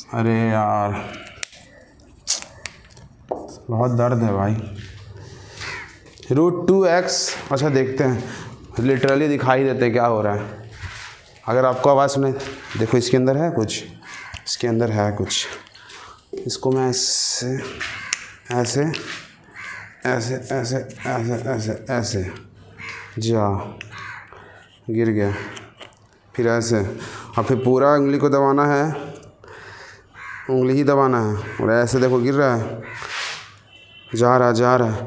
अरे यार बहुत दर्द है भाई। √2x। अच्छा देखते हैं, लिटरली दिखाई देते हैं क्या हो रहा है। अगर आपको आवाज़ सुने, देखो इसके अंदर है कुछ, इसके अंदर है कुछ। इसको मैं ऐसे ऐसे ऐसे ऐसे ऐसे ऐसे ऐसे जा गिर गया, फिर ऐसे, और फिर पूरा उंगली को दबाना है, उंगली ही दबाना है, और ऐसे देखो गिर रहा है, जा रहा जा रहा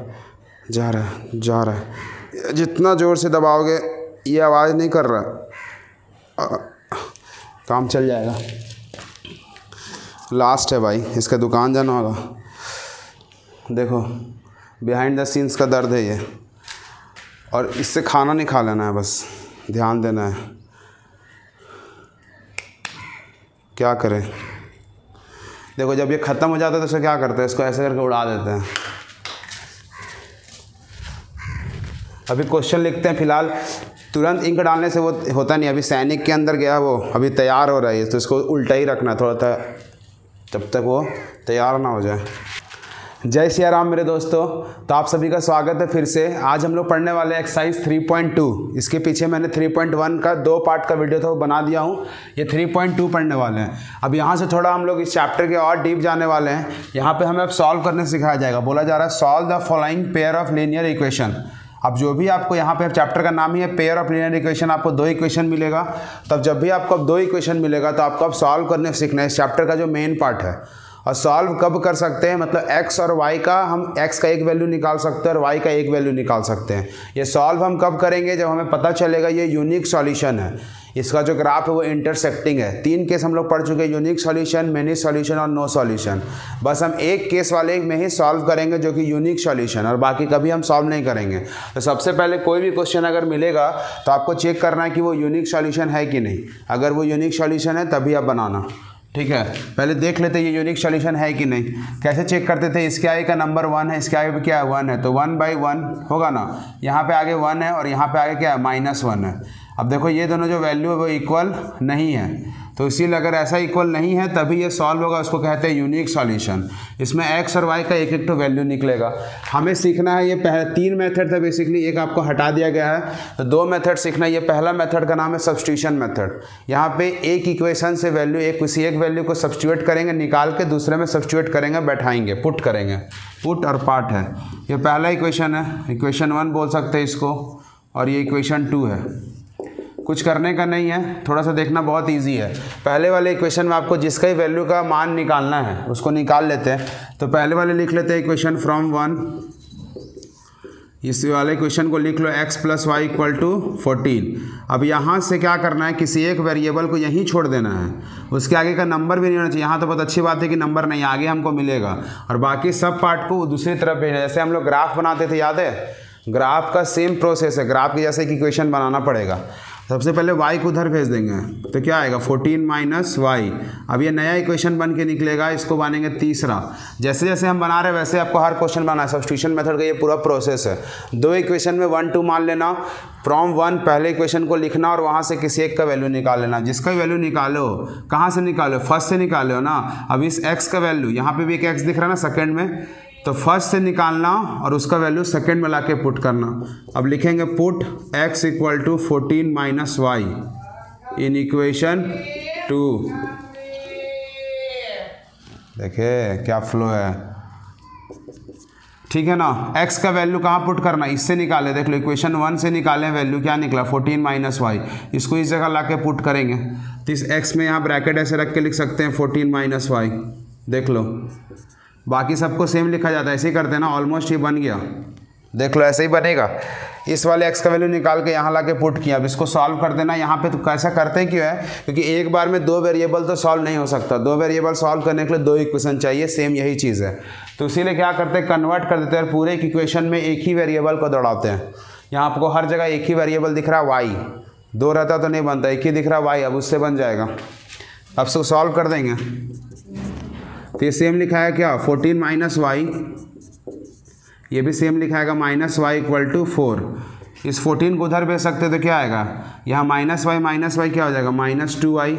जा रहा जा रहा। जितना ज़ोर से दबाओगे ये आवाज़ नहीं कर रहा, काम चल जाएगा। लास्ट है भाई, इसका दुकान जाना होगा। देखो बिहाइंड द सीन्स का दर्द है ये, और इससे खाना नहीं खा लेना है, बस ध्यान देना है। क्या करें, देखो जब ये ख़त्म हो जाता है तो इसको क्या करते हैं, इसको ऐसे करके उड़ा देते हैं। अभी क्वेश्चन लिखते हैं फ़िलहाल, तुरंत इंक डालने से वो होता नहीं। अभी सैनिक के अंदर गया, वो अभी तैयार हो रहा है, तो इसको उल्टा ही रखना थोड़ा सा, जब तक वो तैयार ना हो जाए। जय सिया राम मेरे दोस्तों, तो आप सभी का स्वागत है फिर से। आज हम लोग पढ़ने वाले हैं एक्सरसाइज 3.2। इसके पीछे मैंने 3.1 का 2 पार्ट का वीडियो था वो बना दिया हूँ। ये 3.2 पढ़ने वाले हैं। अब यहाँ से थोड़ा हम लोग इस चैप्टर के और डीप जाने वाले हैं। यहाँ पे हमें अब सॉल्व करने सिखाया जाएगा। बोला जा रहा है solve the following pair of linear equation. अब जो भी आपको यहाँ पे चैप्टर का नाम ही है पेयर ऑफ लीनियर इक्वेशन, आपको 2 इक्वेशन मिलेगा। तब जब भी आपको अब 2 इक्वेशन मिलेगा तो आपको अब सॉल्व करने सीखना है। इस चैप्टर का जो मेन पार्ट है, और सॉल्व कब कर सकते हैं, मतलब x और y का, हम x का एक वैल्यू निकाल सकते हैं और y का एक वैल्यू निकाल सकते हैं। ये सॉल्व हम कब करेंगे, जब हमें पता चलेगा ये यूनिक सॉल्यूशन है। इसका जो ग्राफ है वो इंटरसेक्टिंग है। 3 केस हम लोग पढ़ चुके हैं, यूनिक सॉल्यूशन, मेनी सॉल्यूशन और नो सॉल्यूशन। बस हम एक केस वाले में ही सॉल्व करेंगे जो कि यूनिक सॉल्यूशन, और बाकी कभी हम सॉल्व नहीं करेंगे। तो सबसे पहले कोई भी क्वेश्चन अगर मिलेगा तो आपको चेक करना है कि वो यूनिक सॉल्यूशन है कि नहीं। अगर वो यूनिक सॉल्यूशन है तभी आप बनाना, ठीक है। पहले देख लेते ये यूनिक सॉल्यूशन है कि नहीं। कैसे चेक करते थे, इसके आगे का नंबर 1 है, इसके आगे भी क्या है 1 है, तो 1/1 होगा ना। यहाँ पे आगे 1 है और यहाँ पे आगे क्या है -1 है। अब देखो ये दोनों जो वैल्यू है वो इक्वल नहीं है, तो इसीलिए अगर ऐसा इक्वल नहीं है तभी ये सॉल्व होगा। उसको कहते हैं यूनिक सॉल्यूशन। इसमें x और y का एक एक तो वैल्यू निकलेगा। हमें सीखना है, ये 3 मेथड था बेसिकली, एक आपको हटा दिया गया है, तो 2 मेथड सीखना है। ये पहला मेथड का नाम है सब्स्टिट्यूशन मेथड। यहाँ पे एक इक्वेशन से वैल्यू, किसी एक वैल्यू को सब्स्टिट्यूट करेंगे, निकाल के दूसरे में सब्स्टिट्यूट करेंगे, बैठाएंगे, पुट करेंगे। पुट और पार्ट है। ये पहला इक्वेशन है, इक्वेशन 1 बोल सकते हैं इसको, और ये इक्वेशन 2 है। कुछ करने का नहीं है, थोड़ा सा देखना, बहुत इजी है। पहले वाले इक्वेशन में आपको जिसका ही वैल्यू का मान निकालना है उसको निकाल लेते हैं। तो पहले वाले लिख लेते हैं इक्वेशन फ्रॉम 1। इस वाले इक्वेशन को लिख लो x + y = 14। अब यहाँ से क्या करना है, किसी एक वेरिएबल को यहीं छोड़ देना है, उसके आगे का नंबर भी नहीं होना चाहिए। यहाँ तो बहुत अच्छी बात है कि नंबर नहीं, आगे हमको मिलेगा, और बाकी सब पार्ट को दूसरी तरफ भेजना। जैसे हम लोग ग्राफ बनाते थे, याद है, ग्राफ का सेम प्रोसेस है। ग्राफ के जैसे एक इक्वेशन बनाना पड़ेगा। सबसे पहले y को उधर भेज देंगे, तो क्या आएगा 14 - y। अब ये नया इक्वेशन बन के निकलेगा, इसको बनेंगे तीसरा। जैसे जैसे हम बना रहे हैं वैसे आपको हर क्वेश्चन बनाना है। सब्स्टिट्यूशन मेथड का ये पूरा प्रोसेस है। 2 इक्वेशन में 1 2 मान लेना, फ्रॉम 1 पहले इक्वेशन को लिखना और वहाँ से किसी एक का वैल्यू निकाल लेना। जिसका वैल्यू निकालो, कहाँ से निकालो, फर्स्ट से निकालो ना। अब इस x का वैल्यू, यहाँ पे भी एक x दिख रहा है ना सेकेंड में, तो फर्स्ट से निकालना और उसका वैल्यू सेकंड में लाके पुट करना। अब लिखेंगे put x = 14 - y in equation 2। देखिए क्या फ्लो है, ठीक है ना। x का वैल्यू कहाँ पुट करना, इससे निकाले। देख लो इक्वेशन 1 से निकाले वैल्यू, क्या निकला 14 - y। इसको इस जगह लाके पुट करेंगे, तो इस x में यहाँ ब्रैकेट ऐसे रख के लिख सकते हैं 14 - y। देख लो बाकी सबको सेम लिखा जाता है, ऐसे ही करते हैं ना। ऑलमोस्ट ये बन गया, देख लो ऐसे ही बनेगा। इस वाले x का वैल्यू निकाल के यहाँ लाके पुट किया। अब इसको सॉल्व कर देना। यहाँ पे तो कैसा करते हैं क्यों है, क्योंकि एक बार में 2 वेरिएबल तो सॉल्व नहीं हो सकता। 2 वेरिएबल सॉल्व करने के लिए 2 इक्वेशन चाहिए, सेम यही चीज़ है। तो इसीलिए क्या करते हैं, कन्वर्ट कर देते हैं, पूरे एक इक्वेशन में एक ही वेरिएबल को दौड़ाते हैं। यहाँ आपको हर जगह एक ही वेरिएबल दिख रहा है y, 2 रहता तो नहीं बनता, एक ही दिख रहा है y, अब उससे बन जाएगा। अब इसको सॉल्व कर देंगे, तो ये सेम लिखा है क्या 14 - y, ये भी सेम लिखा है -y = 4। इस 14 को उधर भेज सकते तो क्या आएगा, यहाँ -y क्या हो जाएगा -2y,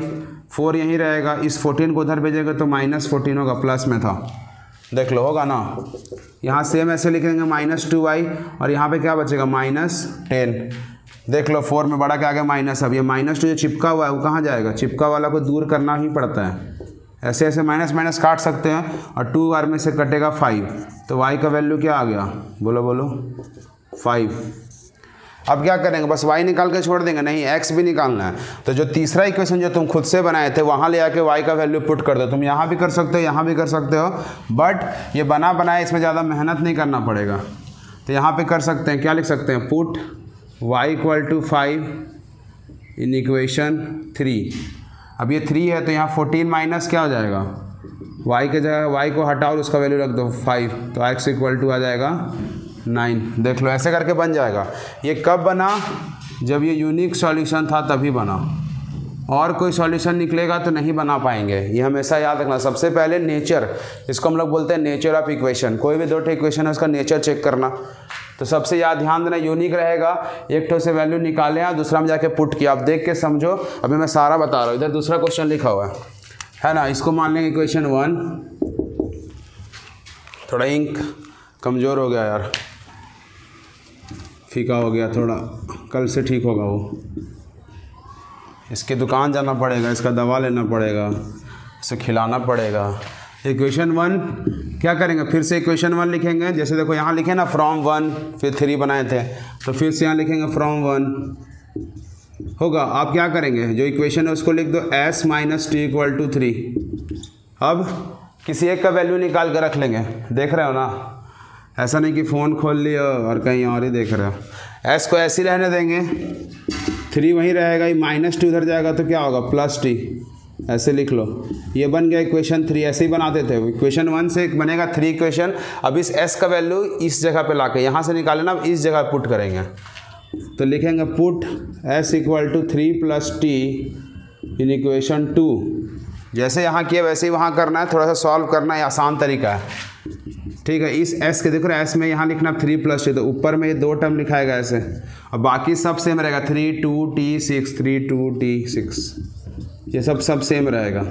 4 यहीं रहेगा, इस 14 को उधर भेजेगा तो -14 होगा, प्लस में था, देख लो होगा ना। यहाँ सेम ऐसे लिखेंगे -2y और यहाँ पे क्या बचेगा -10, देख लो 4 में बड़ा क्या आ गया माइनस। अब ये -2 जो चिपका हुआ है वो कहाँ जाएगा, चिपका वाला को दूर करना ही पड़ता है, ऐसे ऐसे माइनस माइनस काट सकते हैं और 2 बार में से कटेगा 5, तो y का वैल्यू क्या आ गया, बोलो बोलो 5। अब क्या करेंगे, बस y निकाल के छोड़ देंगे, नहीं x भी निकालना है। तो जो तीसरा इक्वेशन जो तुम खुद से बनाए थे वहाँ ले आके y का वैल्यू पुट कर दो। तुम यहाँ भी कर सकते हो, यहाँ भी कर सकते हो, बट ये बना बनाया इसमें ज़्यादा मेहनत नहीं करना पड़ेगा। तो यहाँ पे कर सकते हैं, क्या लिख सकते हैं, पुट y = 5 इन इक्वेशन 3। अब ये 3 है तो यहाँ 14 माइनस क्या हो जाएगा, y के जगह y को हटाओ और उसका वैल्यू रख दो 5, तो x = आ जाएगा 9। देख लो ऐसे करके बन जाएगा। ये कब बना, जब ये यूनिक सॉल्यूशन था तभी बना, और कोई सॉल्यूशन निकलेगा तो नहीं बना पाएंगे, ये हमेशा याद रखना। सबसे पहले नेचर, इसको हम लोग बोलते हैं नेचर ऑफ इक्वेशन, कोई भी 2 इक्वेशन है उसका नेचर चेक करना। तो सबसे याद ध्यान देना, यूनिक रहेगा, एक ठो से वैल्यू निकाले और दूसरा में जाके पुट किया। आप देख के समझो, अभी मैं सारा बता रहा हूँ। इधर दूसरा क्वेश्चन लिखा हुआ है ना, इसको मान लेंगे इक्वेशन 1। थोड़ा इंक कमज़ोर हो गया यार, फीका हो गया थोड़ा, कल से ठीक होगा वो। इसके दुकान जाना पड़ेगा, इसका दवा लेना पड़ेगा, इसे खिलाना पड़ेगा। इक्वेशन 1 क्या करेंगे, फिर से इक्वेशन 1 लिखेंगे। जैसे देखो यहाँ लिखे ना फ्रॉम 1, फिर 3 बनाए थे, तो फिर से यहाँ लिखेंगे फ्रॉम 1 होगा। आप क्या करेंगे, जो इक्वेशन है उसको लिख दो s - t = 3। अब किसी एक का वैल्यू निकाल कर रख लेंगे, देख रहे हो ना, ऐसा नहीं कि फ़ोन खोल लिया और कहीं और ही देख रहे हो। s को ऐसे ही रहने देंगे, 3 वहीं रहेगा, ये -2 उधर जाएगा तो क्या होगा +t, ऐसे लिख लो। ये बन गया इक्वेशन 3, ऐसे ही बनाते थे। इक्वेशन 1 से बनेगा 3 इक्वेशन। अब इस s का वैल्यू इस जगह पे लाके यहाँ से निकाले ना, अब इस जगह पुट करेंगे, तो लिखेंगे put s = 3 + t in equation 2। जैसे यहाँ किया वैसे ही वहाँ करना है, थोड़ा सा सॉल्व करना है, आसान तरीका है, ठीक है। इस s के देखो s में यहाँ लिखना 3 + t, तो ऊपर में ये 2 टर्म लिखाएगा ऐसे, और बाकी सब सेम रहेगा, 3 2 t 6 3 2 t 6, ये सब सेम रहेगा।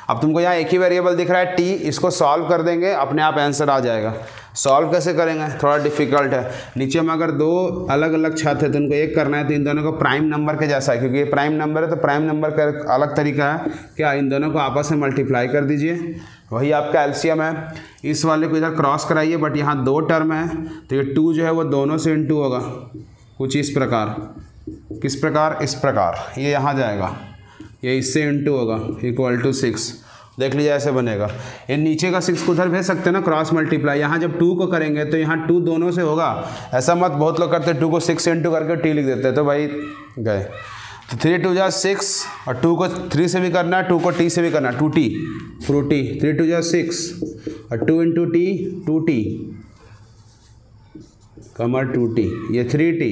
अब तुमको यहाँ एक ही वेरिएबल दिख रहा है t, इसको सॉल्व कर देंगे, अपने आप आंसर आ जाएगा। सॉल्व कैसे करेंगे, थोड़ा डिफिकल्ट है। नीचे में अगर 2 अलग अलग छत है तो उनको एक करना है, तो इन दोनों को प्राइम नंबर के जैसा है, क्योंकि ये प्राइम नंबर है तो प्राइम नंबर का अलग तरीका है, क्या इन दोनों को आपस में मल्टीप्लाई कर दीजिए, वही आपका एलसीएम है। इस वाले को इधर क्रॉस कराइए, बट यहाँ 2 टर्म है तो ये 2 जो है वो दोनों से इनटू होगा, कुछ इस प्रकार, किस प्रकार, इस प्रकार, ये यहाँ जाएगा, ये इससे इनटू होगा = 6। देख लीजिए ऐसे बनेगा। ये नीचे का 6 को उधर भेज सकते हैं ना, क्रॉस मल्टीप्लाई। यहाँ जब 2 को करेंगे तो यहाँ 2 दोनों से होगा, ऐसा मत, बहुत लोग करते हैं 2 को 6 से इंटू करके t लिख देते हैं, तो भाई गए। तो 3 2 जा 6 और 2 को 3 से भी करना है, 2 को t से भी करना है, 2t फ्रूटी, 3 2 जा 6 और 2 × t 2t कमर 2t, ये 3t,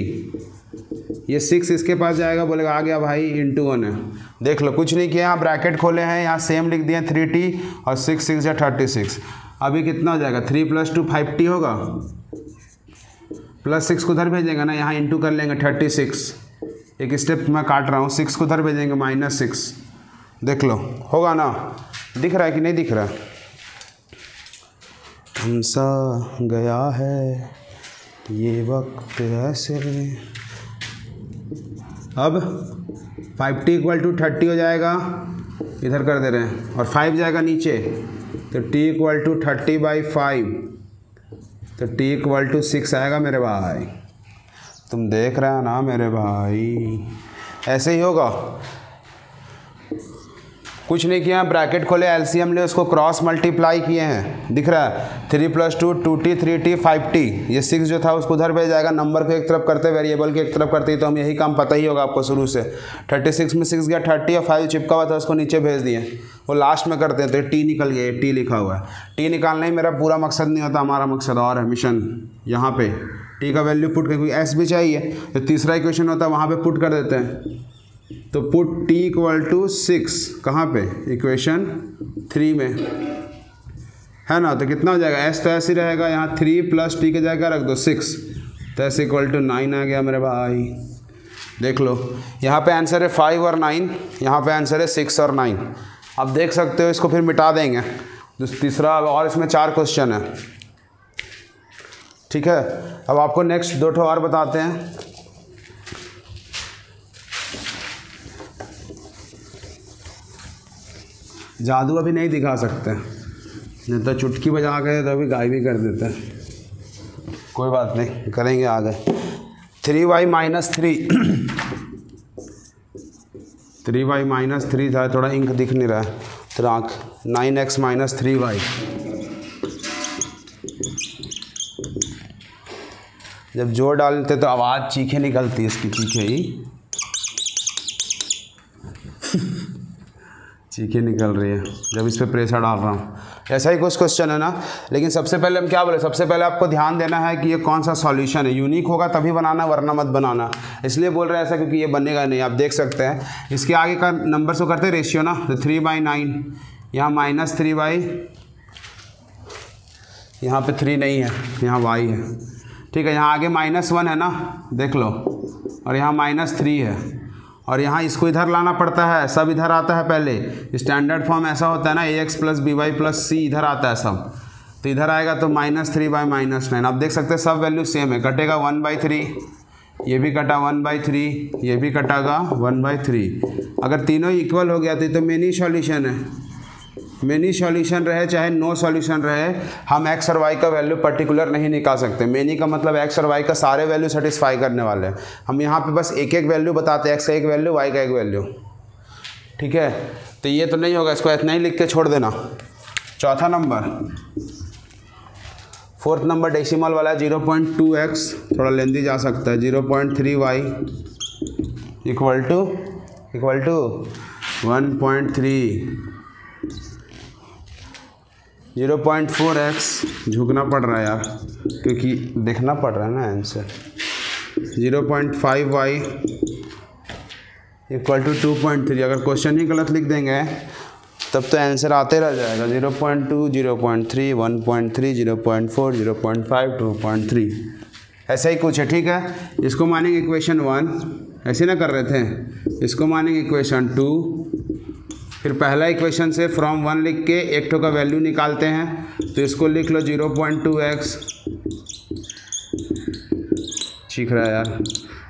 ये 6 इसके पास जाएगा, बोलेगा आ गया भाई, × 1 है। देख लो कुछ नहीं किया, यहाँ ब्रैकेट खोले हैं, यहाँ सेम लिख दिए 3t और 6 6 या 36। अभी कितना हो जाएगा, 3 + 2 5t होगा, +6 को उधर भेजेंगे ना, यहाँ इंटू कर लेंगे 36। एक स्टेप मैं काट रहा हूँ, 6 को उधर भेजेंगे -6, देख लो होगा ना, दिख रहा है कि नहीं दिख रहा, हमसा गया है ये वक्त ऐसे। अब 5t = 30 हो जाएगा, इधर कर दे रहे हैं, और 5 जाएगा नीचे, तो t = 30/5, तो t = 6 आएगा मेरे भाई। तुम देख रहे हो ना मेरे भाई, ऐसे ही होगा। कुछ नहीं किया, ब्रैकेट खोले, एलसीएम ले, उसको क्रॉस मल्टीप्लाई किए हैं, दिख रहा है 3 + 2 2t 3t 5t, ये 6 जो था उसको उधर भेज जाएगा, नंबर को एक तरफ करते, वेरिएबल के एक तरफ करते, तो हम यही काम पता ही होगा आपको शुरू से। 36 में 6 गया, 30 और 5 चिपका हुआ था उसको नीचे भेज दिए, वो लास्ट में करते हैं तो t निकल गया, t लिखा हुआ है। t निकालना ही मेरा पूरा मकसद नहीं होता, हमारा मकसद और है, मिशन यहाँ पे t का वैल्यू पुट करके, s भी चाहिए, तो तीसरा इक्वेशन होता है वहाँ पे पुट कर देते हैं, तो पुट t = 6 कहाँ पे, इक्वेशन 3 में, है ना। तो कितना हो जाएगा, s तो ऐसे ही रहेगा, यहाँ 3 + t के जगह रख दो 6, तो s = 9 आ गया मेरे भाई। देख लो, यहाँ पे आंसर है 5 और 9, यहाँ पे आंसर है 6 और 9। अब देख सकते हो, इसको फिर मिटा देंगे। तीसरा और इसमें 4 क्वेश्चन है, ठीक है। अब आपको नेक्स्ट 2 ठो और बताते हैं। जादू अभी नहीं दिखा सकते, नहीं तो चुटकी बजा के तो अभी गायब भी कर देते हैं। कोई बात नहीं, करेंगे आगे। 3y - 3 3y - 3 था, थोड़ा इंक दिख नहीं रहा है, तो आँख 9x - 3y। जब जोर डालते तो आवाज़ चीखें निकलती है, इसकी चीखें ही चीखें निकल रही है जब इस पर प्रेशर डाल रहा हूँ। ऐसा ही कुछ क्वेश्चन है ना। लेकिन सबसे पहले हम क्या बोले, सबसे पहले आपको ध्यान देना है कि ये कौन सा सॉल्यूशन है। यूनिक होगा तभी बनाना, वरना मत बनाना। इसलिए बोल रहे हैं ऐसा क्योंकि ये बनेगा नहीं। आप देख सकते हैं इसके आगे का नंबर से करते हैं रेशियो ना, तो 3/9, यहाँ -3y, यहाँ पे 3 नहीं है, यहाँ y है, ठीक है। यहाँ आगे -1 है ना, देख लो, और यहाँ -3 है, और यहाँ इसको इधर लाना पड़ता है, सब इधर आता है पहले। स्टैंडर्ड फॉर्म ऐसा होता है ना, ax + by + c इधर आता है सब, तो इधर आएगा तो -3/-9। आप देख सकते हैं सब वैल्यू सेम है, कटेगा 1/3, ये भी कटा 1/3, ये भी कटागा 1/3। अगर तीनों इक्वल हो गया तो मेनी सॉल्यूशन है। मेनी सॉल्यूशन रहे चाहे नो सॉल्यूशन रहे, हम x और y का वैल्यू पर्टिकुलर नहीं निकाल सकते। मेनी का मतलब x और y का सारे वैल्यू सेटिस्फाई करने वाले हैं। हम यहाँ पे बस एक एक वैल्यू बताते हैं, x का एक वैल्यू, y का एक वैल्यू, ठीक है। तो ये तो नहीं होगा, इसको इतना ही लिख के छोड़ देना। चौथा नंबर, 4th नंबर डेसिमल वाला है 0.2x, थोड़ा लेंदी जा सकता है। 0.3y इक्वल टू 1.3, 0.4x, झुकना पड़ रहा है यार क्योंकि देखना पड़ रहा है ना आंसर। 0.5y equal to 2.3। अगर क्वेश्चन ही गलत लिख देंगे तब तो आंसर आते रह जाएगा। 0.2, 0.3, 1.3, 0.4, 0.5, 2.3, ऐसा ही कुछ है, ठीक है। इसको मानेंगे इक्वेशन 1, ऐसे ना कर रहे थे। इसको मानेंगे इक्वेशन 2, फिर पहला इक्वेशन से फ्रॉम 1 लिख के एक ठो का वैल्यू निकालते हैं, तो इसको लिख लो 0.2x। सीख रहा है यार।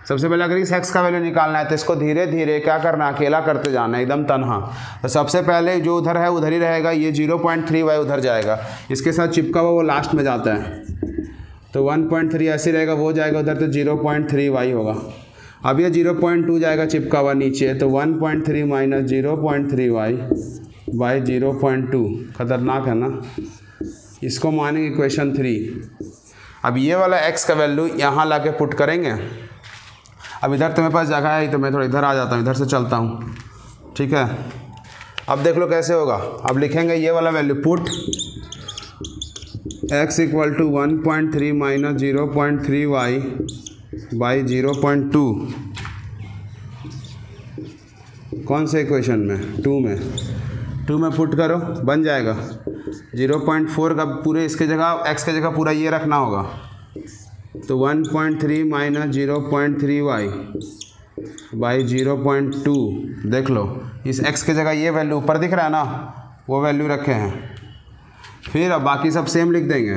सबसे पहले अगर इस x का वैल्यू निकालना है तो इसको धीरे धीरे क्या करना, अकेला करते जाना है, एकदम तनहा। तो सबसे पहले जो उधर है उधर ही रहेगा, ये 0.3y उधर जाएगा, इसके साथ चिपका हुआ वो लास्ट में जाता है, तो 1.3 ऐसे रहेगा, वो जाएगा उधर, तो 0.3y होगा। अब ये 0.2 जाएगा चिपका हुआ नीचे, तो 1.3 - 0.3y बाई 0.2। खतरनाक है ना। इसको मानेंगे इक्वेशन 3। अब ये वाला x का वैल्यू यहाँ ला के पुट करेंगे। अब इधर तो मेरे पास जगह है, तो मैं थोड़ा इधर आ जाता हूँ, इधर से चलता हूँ, ठीक है। अब देख लो कैसे होगा। अब लिखेंगे ये वाला value, put x equal to 1.3 - 0.3y by 0.2। कौन से इक्वेशन में? 2 में पुट करो, बन जाएगा 0.4 का पूरे इसके जगह, x के जगह पूरा ये रखना होगा, तो 1.3 - 0.3y बाई 0.2। देख लो इस x के जगह ये वैल्यू ऊपर दिख रहा है ना, वो वैल्यू रखे हैं। फिर अब बाकी सब सेम लिख देंगे।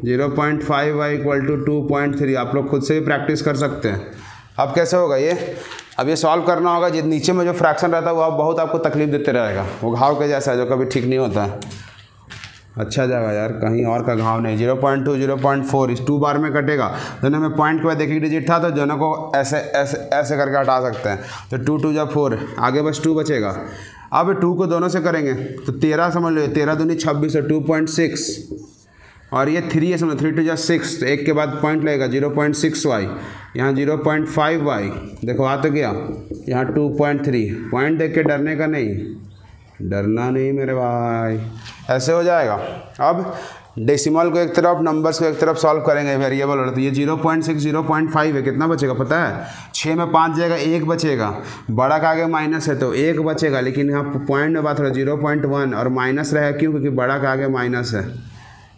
0.5y equal to 2.3। आप लोग खुद से भी प्रैक्टिस कर सकते हैं। अब कैसे होगा ये? अब ये सॉल्व करना होगा। जिस नीचे में जो फ्रैक्शन रहता है वो बहुत आपको तकलीफ देते रहेगा, वो घाव के जैसा है जो कभी ठीक नहीं होता है। अच्छा जाएगा यार, कहीं और का घाव नहीं। 0.2, 0.4 इस 2 बार में कटेगा। दोनों में पॉइंट के बाद एक ही डिजिट था, तो दोनों को ऐसे ऐसे ऐसे करके हटा सकते हैं। तो 2 2 जा 4, आगे बस 2 बचेगा। अब 2 को दोनों से करेंगे तो 13 समझ लो, 13 दूनी 26 है, 2.6। और ये 3 है, समझो 3 2 जा 6, तो एक के बाद पॉइंट लगेगा 0.6y, यहाँ 0.5y। देखो आ तो गया, यहाँ 2.3। पॉइंट देख के डरने का नहीं, डरना नहीं मेरे भाई, ऐसे हो जाएगा। अब डेसिमल को एक तरफ, नंबर्स को एक तरफ सॉल्व करेंगे वेरिएबल वाला। तो ये 0.6 0.5 है, कितना बचेगा पता है? 6 में 5 जाएगा, 1 बचेगा। बड़ा का आगे माइनस है तो 1 बचेगा, लेकिन यहाँ पॉइंट में बात हो रहा है 0.1 और माइनस रहेगा, क्यों? क्योंकि बड़ा का आगे माइनस है।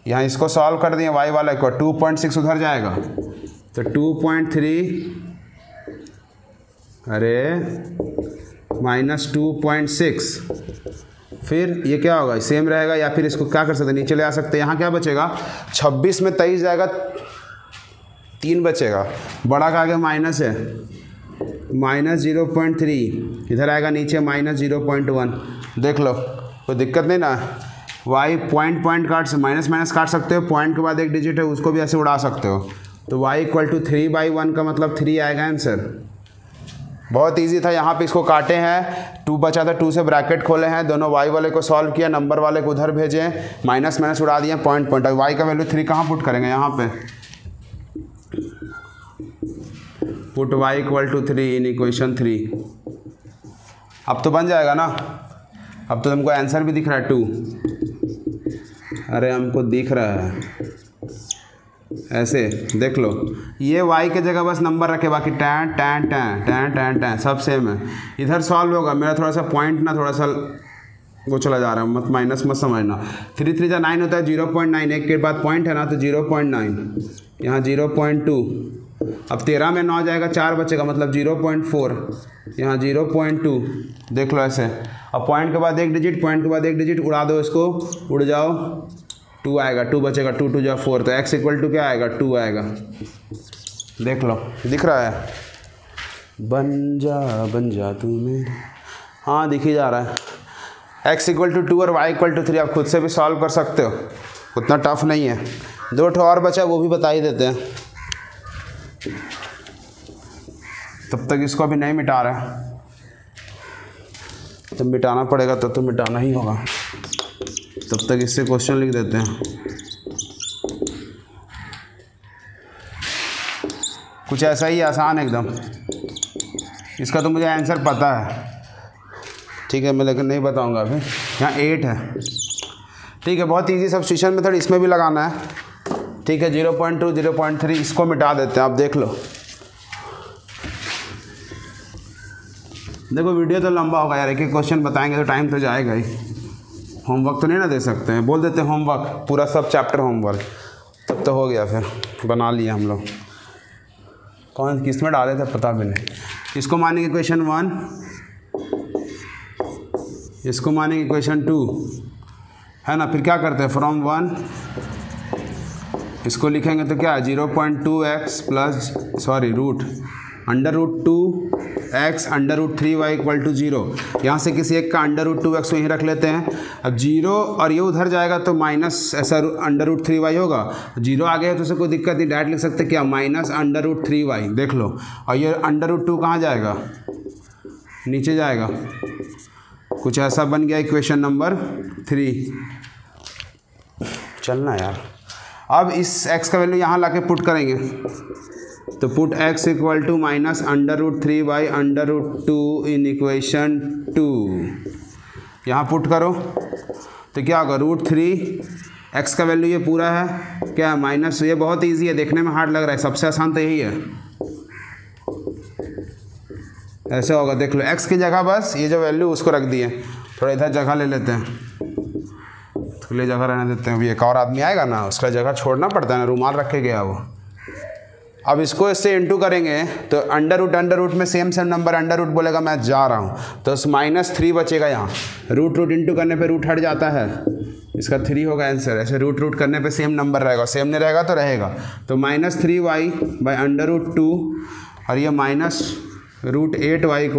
यहाँ इसको सॉल्व कर दिए, y वाला को 2.6 उधर जाएगा, तो 2.3 अरे -2.6, फिर ये क्या होगा, सेम रहेगा, या फिर इसको क्या कर सकते हैं, नीचे ले आ सकते हैं। यहाँ क्या बचेगा, 26 में 23 जाएगा, 3 बचेगा, बड़ा का आगे माइनस है, -0.3, इधर आएगा नीचे -0.1। देख लो, कोई दिक्कत नहीं ना। y पॉइंट काट, माइनस काट सकते हो, पॉइंट के बाद एक डिजिट है उसको भी ऐसे उड़ा सकते हो। तो y = 3/1 का मतलब 3 आएगा आंसर। बहुत इजी था, यहाँ पे इसको काटे हैं, 2 बचा था, 2 से ब्रैकेट खोले हैं, दोनों y वाले को सॉल्व किया, नंबर वाले को उधर भेजे, माइनस उड़ा दिए, पॉइंट। y का वैल्यू 3 कहाँ पुट करेंगे, यहाँ पे पुट y = 3 इन इक्वेशन 3। अब तो बन जाएगा ना, अब तो हमको आंसर भी दिख रहा है 2। अरे हमको दिख रहा है ऐसे, देख लो, ये y के जगह बस नंबर रखे, बाकी tan tan tan tan tan tan सब सेम है। इधर सॉल्व होगा, मेरा थोड़ा सा पॉइंट ना थोड़ा सा वो चला जा रहा है, मत माइनस मत समझना। 3 3 जा 9 होता है, 0.9, एक के बाद पॉइंट है ना, तो 0.9, यहाँ 0.2, अब 13 में 9 जाएगा, 4 बचेगा, मतलब 0.4, यहाँ 0.2, देख लो ऐसे। अब पॉइंट के बाद एक डिजिट, पॉइंट के बाद एक डिजिट, उड़ा दो इसको, उड़ जाओ, 2 आएगा, 2 बचेगा, 2 2 जा 4, तो x = क्या आएगा, 2 आएगा। देख लो, दिख रहा है, बन जा तू मेरी, हाँ दिख ही जा रहा है। x = 2 और y = 3 आप खुद से भी सॉल्व कर सकते हो, उतना टफ नहीं है। 2 ठो और बचा, वो भी बता ही देते हैं, तब तक इसको अभी नहीं मिटा रहा है, जब मिटाना पड़ेगा तब तो मिटाना ही होगा, तब तक इससे क्वेश्चन लिख देते हैं। कुछ ऐसा ही आसान एकदम, इसका तो मुझे आंसर पता है, ठीक है, मैं लेकिन नहीं बताऊंगा अभी। यहाँ 8 है, ठीक है, बहुत इजी सब्स्टिट्यूशन मेथड इसमें भी लगाना है, ठीक है। 0.2 0.3 इसको मिटा देते हैं, आप देख लो। देखो वीडियो तो लंबा होगा यार, एक एक क्वेश्चन बताएंगे तो टाइम तो जाएगा ही, होमवर्क तो नहीं ना दे सकते हैं, बोल देते हैं होमवर्क, पूरा सब चैप्टर होमवर्क, तब तो हो गया, फिर बना लिया हम लोग। कौन किस में डाले थे पता भी नहीं। इसको मानेंगे इक्वेशन 1, इसको मानेंगे इक्वेशन 2, है ना। फिर क्या करते हैं, फ्रॉम 1 इसको लिखेंगे तो क्या, 0.2x plus root √2x √3y = 0। यहाँ से किसी एक का √2x वहीं रख लेते हैं। अब 0 और ये उधर जाएगा तो माइनस ऐसा √3y होगा, 0 आ गया तो उसे कोई दिक्कत नहीं, डायरेक्ट लिख सकते क्या, -√3y, देख लो। और ये √2 कहाँ जाएगा, नीचे जाएगा, कुछ ऐसा बन गया इक्वेशन नंबर 3। चलना यार, अब इस x का वैल्यू यहाँ लाके पुट करेंगे, तो put x = -√3y √2 in equation 2। यहाँ पुट करो तो क्या होगा, √3, x का वैल्यू ये पूरा है क्या, माइनस, ये बहुत इजी है, देखने में हार्ड लग रहा है, सबसे आसान तो यही है। ऐसे होगा, देख लो, x की जगह बस ये जो वैल्यू उसको रख दिए, थोड़ा इधर जगह ले लेते हैं, थोड़ी जगह रहने देते हैं। अभी एक और आदमी आएगा ना, उसका जगह छोड़ना पड़ता है ना, रूमाल रख के गया वो। अब इसको इससे इंटू करेंगे तो अंडर रूट में सेम नंबर, अंडर रूट बोलेगा मैं जा रहा हूँ, तो -3 बचेगा यहाँ, रूट इंटू करने पे रूट हट जाता है, इसका 3 होगा आंसर। ऐसे रूट करने पे सेम नंबर रहेगा, सेम नहीं रहेगा तो रहेगा, तो -3y / √2 और ये -√8y =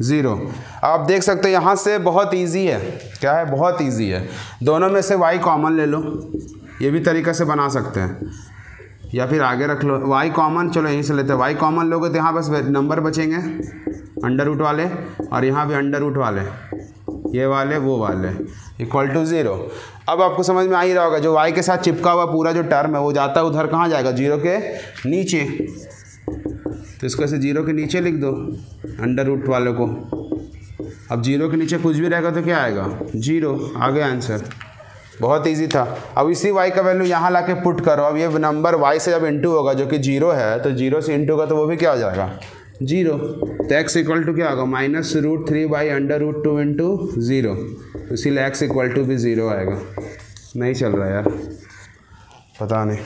0। आप देख सकते हो यहाँ से बहुत इजी है, क्या है, बहुत इजी है। दोनों में से y कॉमन ले लो, ये भी तरीक़ा से बना सकते हैं, या फिर आगे रख लो y कॉमन, चलो यहीं से लेते हैं। y कॉमन लोगे तो यहाँ बस नंबर बचेंगे अंडर रूट वाले, और यहाँ भी अंडर रूट वाले, ये वाले वो वाले, = 0। अब आपको समझ में आ ही रहा होगा, जो y के साथ चिपका हुआ पूरा जो टर्म है वो जाता है उधर, कहाँ जाएगा, 0 के नीचे, तो इसको ऐसे 0 के नीचे लिख दो अंडर रूट वाले को। अब 0 के नीचे कुछ भी रहेगा तो क्या आएगा, 0, आ गया आंसर, बहुत इजी था। अब इसी y का वैल्यू यहाँ लाके पुट करो, अब ये नंबर y से जब इंटू होगा जो कि 0 है, तो 0 से इंटू होगा तो वो भी क्या हो जाएगा, 0, तो x = क्या होगा, -√3/√2 × 0, इसीलिए x = भी 0 आएगा। नहीं चल रहा यार, पता नहीं,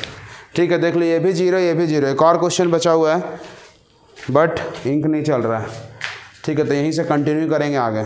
ठीक है, देख लो, ये भी 0, ये भी 0। एक और क्वेश्चन बचा हुआ है, बट इंक नहीं चल रहा है। ठीक है, तो यहीं से कंटिन्यू करेंगे आगे।